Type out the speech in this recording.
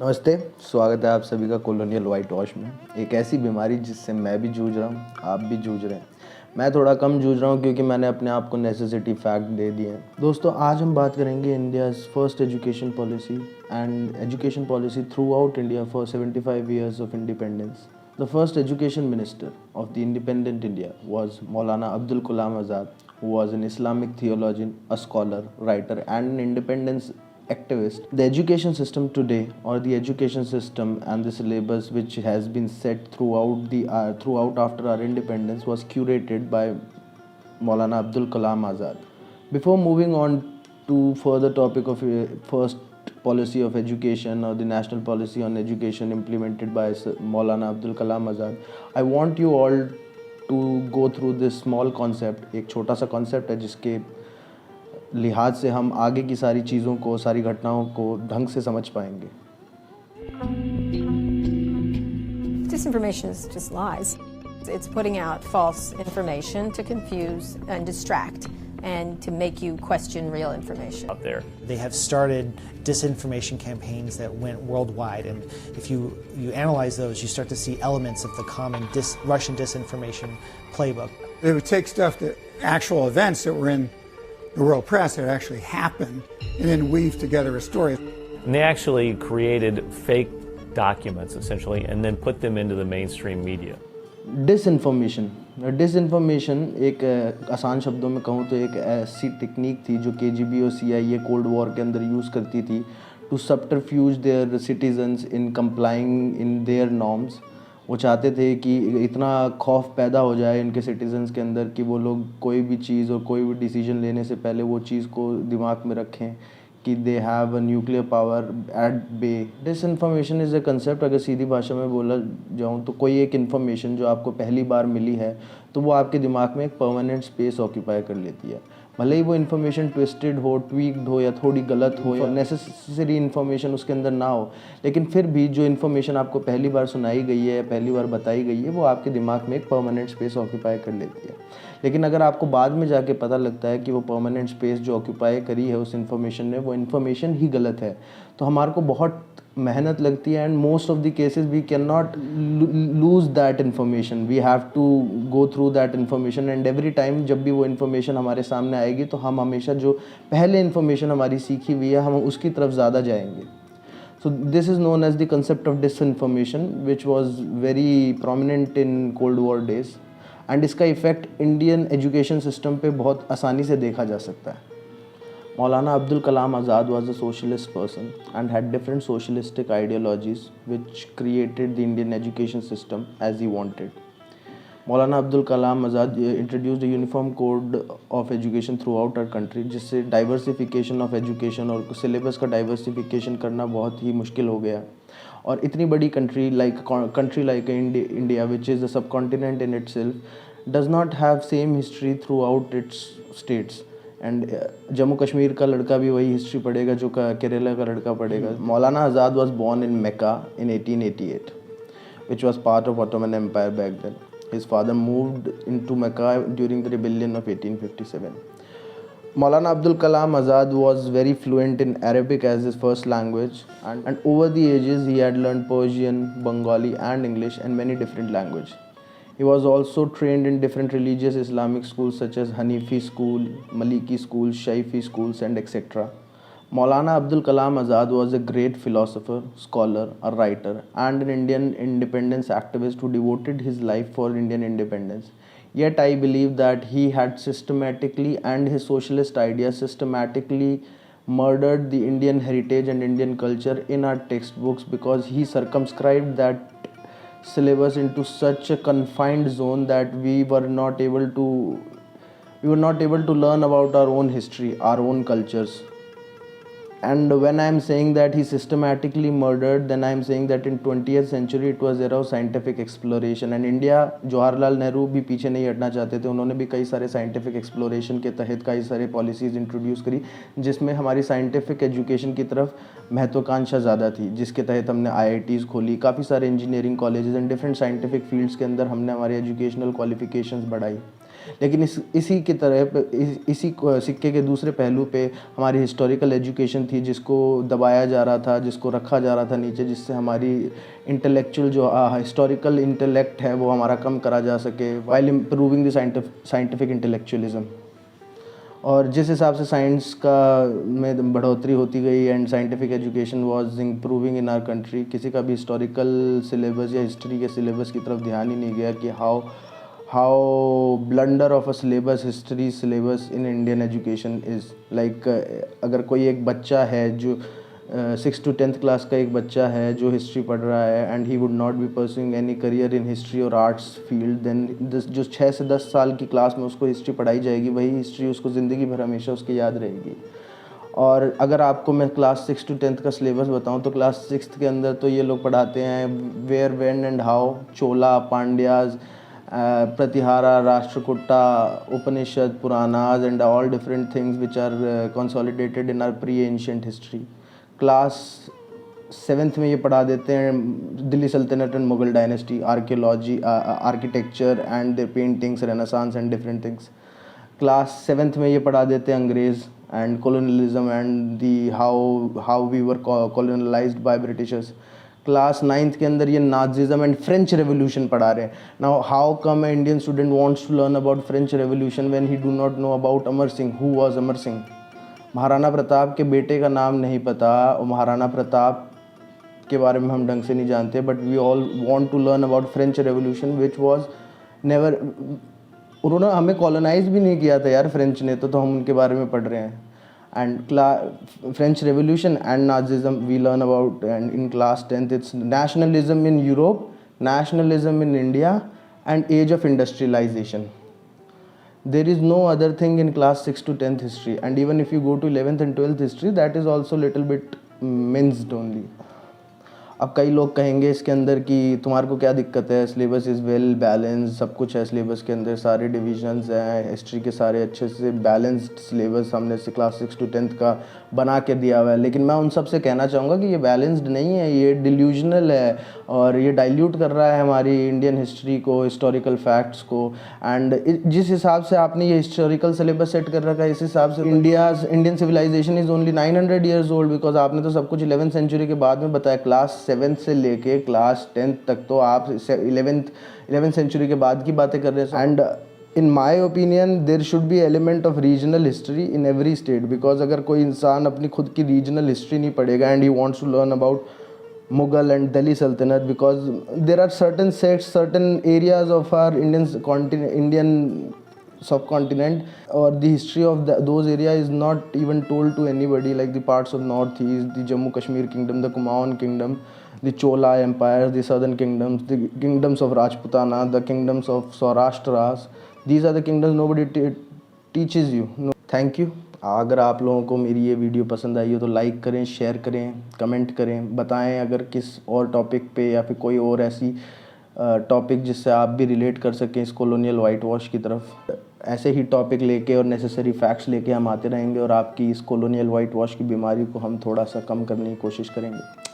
नमस्ते, स्वागत है आप सभी का कॉलोनियल वाइट वॉश में। एक ऐसी बीमारी जिससे मैं भी जूझ रहा हूँ, आप भी जूझ रहे हैं। मैं थोड़ा कम जूझ रहा हूँ क्योंकि मैंने अपने आप को नेसेसिटी फैक्ट दे दिए हैं। दोस्तों, आज हम बात करेंगे India's first education policy and education policy through out India for 75 years of independence. The first education minister of the independent India was Maulana Abdul Kalam Azad, who was an Islamic theologian, a scholar, writer, and an independence activist. The education system today, or the education system and the syllabus which has been set throughout after our independence, was curated by Maulana Abdul Kalam Azad. Before moving on to further topic of first policy of education or the national policy on education implemented by Maulana Abdul Kalam Azad, I want you all to go through this small concept. एक छोटा सा concept है जिसके लिहाज से हम आगे की सारी चीज़ों को, सारी घटनाओं को ढंग से समझ पाएंगे। Disinformation is just lies. It's putting out false information to confuse and distract and to make you question real information out there. They have started disinformation campaigns that went worldwide, and if you analyze those, you start to see elements of the common Russian disinformation playbook. They would take stuff that actual events that were in the world press that actually happened, and then weave together a story. And they actually created fake documents, essentially, and then put them into the mainstream media. Disinformation एक आसान शब्दों में कहूँ तो एक ऐसी technique थी जो केजीबी और सीआईए कोल्ड वॉर के अंदर यूज़ करती थी to subterfuge their citizens in complying in their norms. वो चाहते थे कि इतना खौफ पैदा हो जाए इनके सिटीजन्स के अंदर कि वो लोग कोई भी चीज़ और कोई भी डिसीजन लेने से पहले वो चीज़ को दिमाग में रखें कि they have a nuclear power at bay. Disinformation is a concept. अगर सीधी भाषा में बोला जाऊँ तो कोई एक इन्फॉर्मेशन जो आपको पहली बार मिली है तो वो आपके दिमाग में एक परमानेंट स्पेस ऑक्यूपाई कर लेती है। भले ही वो इन्फॉर्मेशन ट्विस्टेड हो, ट्वीक्ड हो या थोड़ी गलत हो या नेसेसरी इन्फॉर्मेशन उसके अंदर ना हो, लेकिन फिर भी जो इन्फॉर्मेशन आपको पहली बार सुनाई गई है, पहली बार बताई गई है, वो आपके दिमाग में एक परमानेंट स्पेस ऑक्यूपाई कर लेती है। लेकिन अगर आपको बाद में जाके पता लगता है कि वो परमानेंट स्पेस जो ऑक्यूपाई करी है उस इन्फॉर्मेशन ने, वो इन्फॉर्मेशन ही गलत है, तो हमारे को बहुत मेहनत लगती है and most of the cases we can not lose that information. We have to go through that information and every time जब भी वो इन्फॉर्मेशन हमारे सामने आएगी तो हम हमेशा जो पहले इन्फॉर्मेशन हमारी सीखी हुई है हम उसकी तरफ ज़्यादा जाएंगे। So this is known as the concept of disinformation, which was very prominent in Cold War days, and इसका इफ़ेक्ट इंडियन एजुकेशन सिस्टम पे बहुत आसानी से देखा जा सकता है। Maulana Abdul Kalam Azad was a socialist person and had different socialistic ideologies which created the Indian education system as he wanted. Maulana Abdul Kalam Azad introduced a uniform code of education throughout our country, जिससे diversification of education और syllabus का diversification करना बहुत ही मुश्किल हो गया। और इतनी बड़ी country like India, which is a subcontinent in itself, does not have same history throughout its states. And Jammu Kashmir का लड़का भी वही हिस्ट्री पढ़ेगा जो केरला का लड़का पढ़ेगा। Maulana Azad was born in Mecca in 1888 which was part of Ottoman Empire back then. His father moved into Mecca during the rebellion of 1857. Maulana Abdul Kalam Azad was very fluent in Arabic as his first language, and over the ages he had learned Persian, Bengali and English and many different languages. He was also trained in different religious Islamic schools such as Hanifi school, Maliki schools, Shaifi schools and etc. Maulana Abdul Kalam Azad was a great philosopher, scholar, a writer and an Indian independence activist who devoted his life for Indian independence. Yet I believe that he had systematically and his socialist ideas systematically murdered the Indian heritage and Indian culture in our textbooks because he circumscribed that syllabus into such a confined zone that we were not able to learn about our own history, our own cultures. And when I am saying that he systematically murdered, then I am saying that in 20th century it was era of scientific exploration and India, Jawaharlal Nehru भी पीछे नहीं हटना चाहते थे। उन्होंने भी कई सारे साइंटिफिक एक्सप्लोरेशन के तहत कई सारे पॉलिसीज़ इंट्रोड्यूस करी जिसमें हमारी साइंटिफिक एजुकेशन की तरफ महत्वाकांक्षा ज़्यादा थी, जिसके तहत हमने IITs खोली, काफ़ी सारे engineering colleges and different scientific fields के अंदर हमने हमारी एजुकेशनल क्वालिफिकेशंस बढ़ाई। लेकिन इसी की तरह इसी सिक्के के दूसरे पहलू पे हमारी हिस्टोरिकल एजुकेशन थी, जिसको दबाया जा रहा था, जिसको रखा जा रहा था नीचे, जिससे हमारी इंटेलेक्चुअल जो हिस्टोरिकल इंटेलेक्ट है वो हमारा कम करा जा सके, while improving the scientific intellectualism. और जिस हिसाब से साइंस का में बढ़ोतरी होती गई and scientific education was improving in our country, किसी का भी हिस्टोरिकल सिलेबस या हिस्ट्री के सिलेबस की तरफ ध्यान ही नहीं गया कि how blunder of a syllabus, history syllabus in Indian education is like. अगर कोई एक बच्चा है जो 6th to 10th क्लास का एक बच्चा है जो हिस्ट्री पढ़ रहा है and he would not be pursuing any career in history और आर्ट्स फील्ड, देन जो 6 से 10 साल की क्लास में उसको हिस्ट्री पढ़ाई जाएगी, वही हिस्ट्री उसको ज़िंदगी भर हमेशा उसकी याद रहेगी। और अगर आपको मैं क्लास 6 to 10th का सिलेबस बताऊं तो क्लास 6th के अंदर तो ये लोग पढ़ाते हैं where, when and how, Chola, Pandyas, Pratihara, Rashtrakuta, Upanishad, Puranas and all different things which are consolidated in our pre ancient history. Class 7th में ये पढ़ा देते हैं Delhi Sultanate and Mughal dynasty, archaeology, architecture and their paintings, renaissance and different things. Class 7th में ये पढ़ा देते हैं अंग्रेज़ and colonialism and the how we were colonised by Britishers. Class 9th के अंदर ये नाजिज्म एंड फ्रेंच रेवोल्यूशन पढ़ा रहे हैं। Now how come a Indian student wants to learn about French revolution when he do not know about Amar Singh? Who was Amar Singh? Maharana Pratap के बेटे का नाम नहीं पता और महाराणा प्रताप के बारे में हम ढंग से नहीं जानते, but we all want to learn about French revolution which was never, उन्होंने हमें कॉलोनाइज भी नहीं किया था यार फ्रेंच ने, तो हम उनके बारे में पढ़ रहे हैं। And French revolution and Nazism we learn about, and in class 10th it's nationalism in Europe, nationalism in India and age of industrialization. There is no other thing in class 6 to 10th history, and even if you go to 11th and 12th history, that is also little bit minced only. अब कई लोग कहेंगे इसके अंदर कि तुम्हारे को क्या दिक्कत है, सिलेबस इज़ वेल बैलेंस, सब कुछ है सिलेबस के अंदर, सारे डिविजन्स हैं, हिस्ट्री के सारे अच्छे से बैलेंस्ड सिलेबस हमने से क्लास 6 to 10th का बना के दिया हुआ है। लेकिन मैं उन सब से कहना चाहूँगा कि ये बैलेंस्ड नहीं है, ये डिल्यूजनल है और ये डाइल्यूट कर रहा है हमारी इंडियन हिस्ट्री को, हिस्टोरिकल फैक्ट्स को। एंड जिस हिसाब से आपने ये हिस्टोरिकल सिलेबस सेट कर रखा है, इस हिसाब से Indian civilisation is only 900 years old, because आपने तो सब कुछ 11th century के बाद में बताया। क्लास 7th से लेके क्लास 10th तक तो आप 11th century के बाद की बातें कर रहे हैं। And in my opinion there should be element of regional history in every state, because अगर कोई इंसान अपनी खुद की रीजनल हिस्ट्री नहीं पढ़ेगा and he wants to learn about Mughal and Delhi Sultanate, because there are certain sects, certain areas of our Indian subcontinent, or the history of those areas is not even told to anybody, like the parts of northeast, the Jammu Kashmir kingdom, the Kumaon kingdom, the Chola empire, the southern kingdoms, the kingdoms of Rajputana, the kingdoms of Saurashtras. These are the kingdoms nobody teaches you. No. Thank you. अगर आप लोगों को मेरी ये video पसंद आई हो तो like करें, शेयर करें, कमेंट करें, बताएं अगर किस और टॉपिक पे या फिर कोई और ऐसी टॉपिक जिससे आप भी रिलेट कर सकें इस कॉलोनियल वाइट वॉश की तरफ। ऐसे ही टॉपिक लेके और नेसेसरी फैक्ट्स लेके हम आते रहेंगे और आपकी इस कॉलोनियल वाइट वॉश की बीमारी को हम थोड़ा सा कम करने की कोशिश करेंगे।